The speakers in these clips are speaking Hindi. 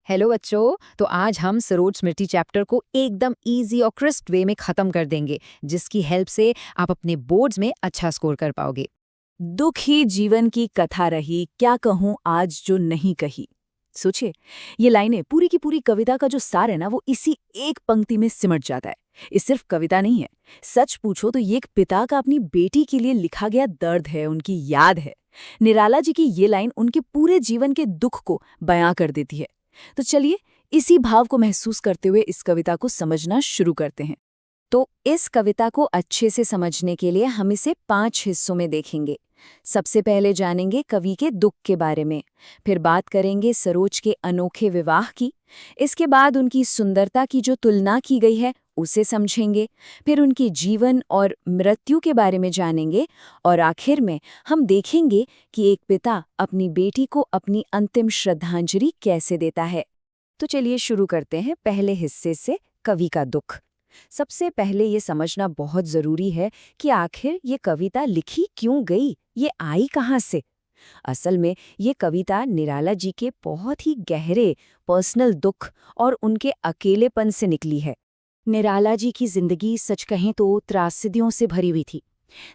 हेलो बच्चों। तो आज हम सरोज स्मृति चैप्टर को एकदम इजी और क्रिस्प वे में खत्म कर देंगे, जिसकी हेल्प से आप अपने बोर्ड्स में अच्छा स्कोर कर पाओगे। दुख ही जीवन की कथा रही, क्या कहूँ आज जो नहीं कही। सोचिए, ये लाइनें पूरी की पूरी कविता का जो सार है ना, वो इसी एक पंक्ति में सिमट जाता है। ये सिर्फ कविता नहीं है, सच पूछो तो ये एक पिता का अपनी बेटी के लिए लिखा गया दर्द है, उनकी याद है। निराला जी की ये लाइन उनके पूरे जीवन के दुख को बयां कर देती है। तो चलिए, इसी भाव को महसूस करते हुए इस कविता को समझना शुरू करते हैं। तो इस कविता को अच्छे से समझने के लिए हम इसे 5 हिस्सों में देखेंगे। सबसे पहले जानेंगे कवि के दुख के बारे में, फिर बात करेंगे सरोज के अनोखे विवाह की, इसके बाद उनकी सुंदरता की जो तुलना की गई है उसे समझेंगे, फिर उनके जीवन और मृत्यु के बारे में जानेंगे, और आखिर में हम देखेंगे कि एक पिता अपनी बेटी को अपनी अंतिम श्रद्धांजलि कैसे देता है। तो चलिए शुरू करते हैं पहले हिस्से से, कवि का दुख। सबसे पहले ये समझना बहुत जरूरी है कि आखिर ये कविता लिखी क्यों गई, ये आई कहाँ से। असल में ये कविता निराला जी के बहुत ही गहरे पर्सनल दुख और उनके अकेलेपन से निकली है। निराला जी की जिंदगी सच कहें तो त्रासदियों से भरी हुई थी।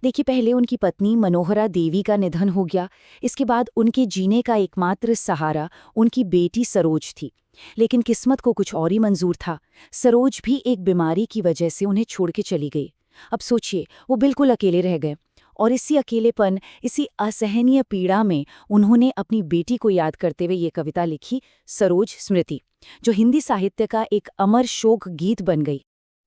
देखिए, पहले उनकी पत्नी मनोहरा देवी का निधन हो गया। इसके बाद उनके जीने का एकमात्र सहारा उनकी बेटी सरोज थी। लेकिन किस्मत को कुछ और ही मंजूर था। सरोज भी एक बीमारी की वजह से उन्हें छोड़ के चली गई। अब सोचिए, वो बिल्कुल अकेले रह गए। और इसी अकेलेपन, इसी असहनीय पीड़ा में उन्होंने अपनी बेटी को याद करते हुए ये कविता लिखी, सरोज स्मृति, जो हिंदी साहित्य का एक अमर शोक गीत बन गई।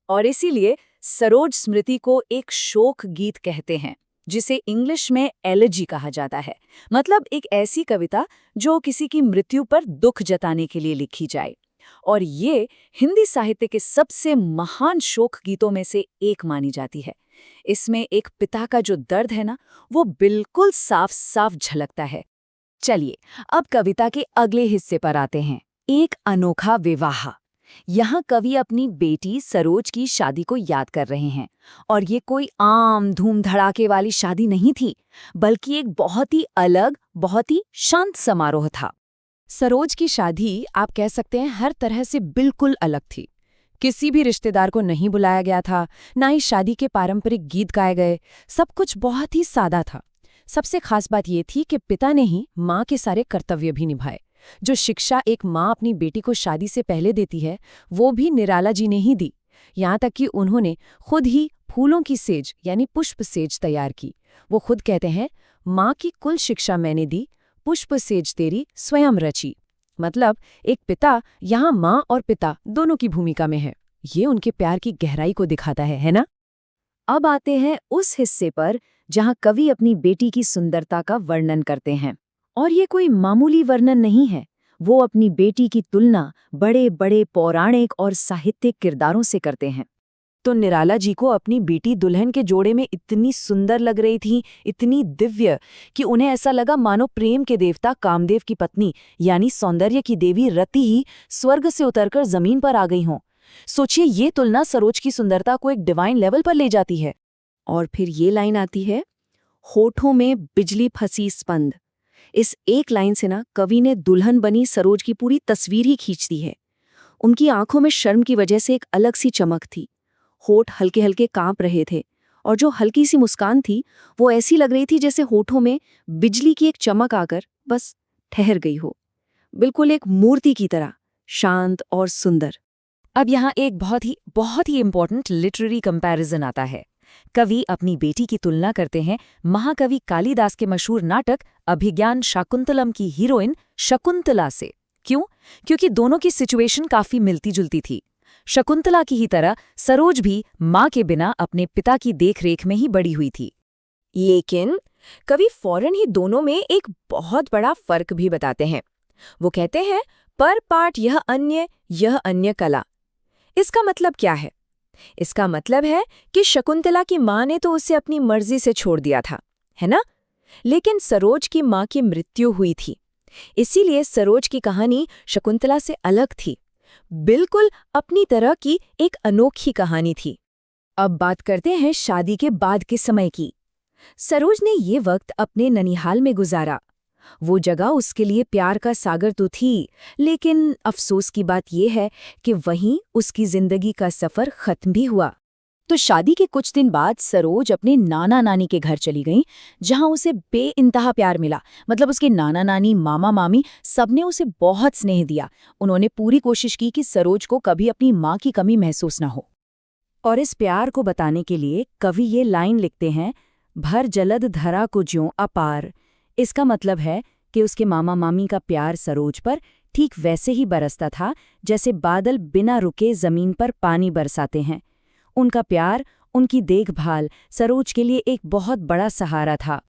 और इसीलिए सरोज स्मृति को एक शोक गीत कहते हैं, जिसे इंग्लिश में एलेजी कहा जाता है। मतलब एक ऐसी कविता जो किसी की मृत्यु पर दुख जताने के लिए लिखी जाए। और ये हिंदी साहित्य के सबसे महान शोक गीतों में से एक मानी जाती है। इसमें एक पिता का जो दर्द है ना, वो बिल्कुल साफ साफ झलकता है। चलिए, अब कविता के अगले हिस्से पर आते हैं, एक अनोखा विवाह। यहाँ कवि अपनी बेटी सरोज की शादी को याद कर रहे हैं। और ये कोई आम धूम धड़ाके वाली शादी नहीं थी, बल्कि एक बहुत ही अलग, बहुत ही शांत समारोह था। सरोज की शादी आप कह सकते हैं हर तरह से बिल्कुल अलग थी। किसी भी रिश्तेदार को नहीं बुलाया गया था, ना ही शादी के पारंपरिक गीत गाए गए। सब कुछ बहुत ही सादा था। सबसे खास बात ये थी कि पिता ने ही माँ के सारे कर्तव्य भी निभाए। जो शिक्षा एक माँ अपनी बेटी को शादी से पहले देती है, वो भी निराला जी ने ही दी। यहाँ तक कि उन्होंने खुद ही फूलों की सेज यानी पुष्प सेज तैयार की। वो खुद कहते हैं, माँ की कुल शिक्षा मैंने दी, पुष्प सेज तेरी स्वयं रची। मतलब एक पिता यहाँ माँ और पिता दोनों की भूमिका में है। ये उनके प्यार की गहराई को दिखाता है ना। अब आते हैं उस हिस्से पर जहाँ कवि अपनी बेटी की सुंदरता का वर्णन करते हैं। और ये कोई मामूली वर्णन नहीं है, वो अपनी बेटी की तुलना बड़े बड़े पौराणिक और साहित्यिक किरदारों से करते हैं। तो निराला जी को अपनी बेटी दुल्हन के जोड़े में इतनी सुंदर लग रही थी, इतनी दिव्य, कि उन्हें ऐसा लगा मानो प्रेम के देवता कामदेव की पत्नी यानी सौंदर्य की देवी रति ही स्वर्ग से उतरकर जमीन पर आ गई हों। सोचिए, ये तुलना सरोज की सुंदरता को एक डिवाइन लेवल पर ले जाती है। और फिर ये लाइन आती है, होठों में बिजली फंसी स्पंद। इस एक लाइन से ना कवि ने दुल्हन बनी सरोज की पूरी तस्वीर ही खींच दी है। उनकी आंखों में शर्म की वजह से एक अलग सी चमक थी, होठ हल्के हल्के कांप रहे थे, और जो हल्की सी मुस्कान थी वो ऐसी लग रही थी जैसे होठों में बिजली की एक चमक आकर बस ठहर गई हो, बिल्कुल एक मूर्ति की तरह, शांत और सुंदर। अब यहाँ एक बहुत ही इम्पोर्टेंट लिटरेरी कंपैरिजन आता है। कवि अपनी बेटी की तुलना करते हैं महाकवि कालिदास के मशहूर नाटक अभिज्ञान शाकुंतलम की हीरोइन शकुंतला से। क्यों? क्योंकि दोनों की सिचुएशन काफी मिलती जुलती थी। शकुंतला की ही तरह सरोज भी माँ के बिना अपने पिता की देखरेख में ही बड़ी हुई थी। लेकिन कवि फौरन ही दोनों में एक बहुत बड़ा फर्क भी बताते हैं। वो कहते हैं, पर पाठ यह अन्य कला। इसका मतलब क्या है? इसका मतलब है कि शकुंतला की माँ ने तो उसे अपनी मर्जी से छोड़ दिया था, है ना? लेकिन सरोज की माँ की मृत्यु हुई थी। इसीलिए सरोज की कहानी शकुंतला से अलग थी, बिल्कुल अपनी तरह की एक अनोखी कहानी थी। अब बात करते हैं शादी के बाद के समय की। सरोज ने ये वक्त अपने ननिहाल में गुजारा। वो जगह उसके लिए प्यार का सागर तो थी, लेकिन अफसोस की बात ये है कि वहीं उसकी जिंदगी का सफर खत्म भी हुआ। तो शादी के कुछ दिन बाद सरोज अपने नाना नानी के घर चली गई, जहां उसे बेइंतहा प्यार मिला। मतलब उसके नाना नानी, मामा मामी सबने उसे बहुत स्नेह दिया। उन्होंने पूरी कोशिश की कि सरोज को कभी अपनी माँ की कमी महसूस न हो। और इस प्यार को बताने के लिए कवि ये लाइन लिखते हैं, भर जलद धरा को ज्यों अपार। इसका मतलब है कि उसके मामा मामी का प्यार सरोज पर ठीक वैसे ही बरसता था जैसे बादल बिना रुके जमीन पर पानी बरसाते हैं। उनका प्यार, उनकी देखभाल सरोज के लिए एक बहुत बड़ा सहारा था।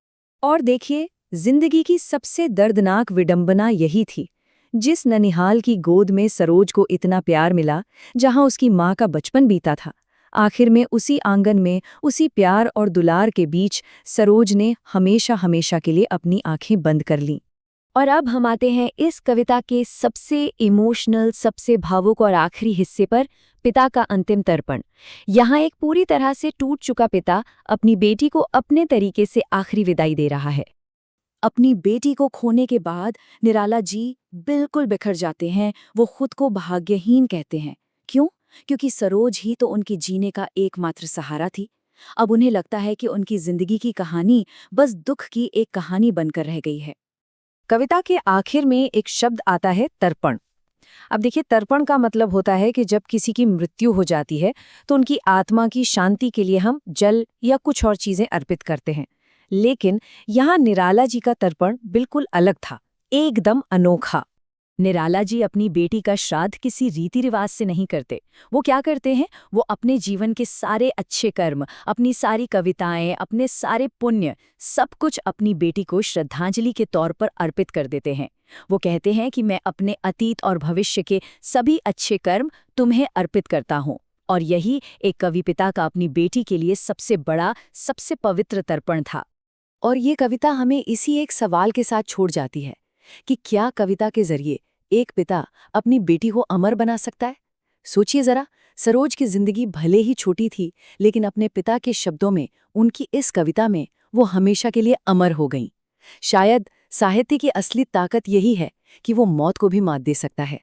और देखिए, जिंदगी की सबसे दर्दनाक विडंबना यही थी। जिस ननिहाल की गोद में सरोज को इतना प्यार मिला, जहां उसकी माँ का बचपन बीता था, आखिर में उसी आंगन में, उसी प्यार और दुलार के बीच सरोज ने हमेशा हमेशा के लिए अपनी आंखें बंद कर लीं। और अब हम आते हैं इस कविता के सबसे इमोशनल, सबसे भावुक और आखिरी हिस्से पर, पिता का अंतिम तर्पण। यहाँ एक पूरी तरह से टूट चुका पिता अपनी बेटी को अपने तरीके से आखिरी विदाई दे रहा है। अपनी बेटी को खोने के बाद निराला जी बिल्कुल बिखर जाते हैं। वो खुद को भाग्यहीन कहते हैं। क्यों? क्योंकि सरोज ही तो उनके जीने का एकमात्र सहारा थी। अब उन्हें लगता है कि उनकी जिंदगी की कहानी बस दुख की एक कहानी बनकर रह गई है। कविता के आखिर में एक शब्द आता है, तर्पण। अब देखिए, तर्पण का मतलब होता है कि जब किसी की मृत्यु हो जाती है तो उनकी आत्मा की शांति के लिए हम जल या कुछ और चीजें अर्पित करते हैं। लेकिन यहाँ निराला जी का तर्पण बिल्कुल अलग था, एकदम अनोखा। निराला जी अपनी बेटी का श्राद्ध किसी रीति रिवाज से नहीं करते। वो क्या करते हैं? वो अपने जीवन के सारे अच्छे कर्म, अपनी सारी कविताएं, अपने सारे पुण्य, सब कुछ अपनी बेटी को श्रद्धांजलि के तौर पर अर्पित कर देते हैं। वो कहते हैं कि मैं अपने अतीत और भविष्य के सभी अच्छे कर्म तुम्हें अर्पित करता हूँ। और यही एक कवि पिता का अपनी बेटी के लिए सबसे बड़ा, सबसे पवित्र तर्पण था। और ये कविता हमें इसी एक सवाल के साथ छोड़ जाती है कि क्या कविता के जरिए एक पिता अपनी बेटी को अमर बना सकता है? सोचिए जरा, सरोज की जिंदगी भले ही छोटी थी, लेकिन अपने पिता के शब्दों में, उनकी इस कविता में वो हमेशा के लिए अमर हो गईं। शायद साहित्य की असली ताकत यही है कि वो मौत को भी मात दे सकता है।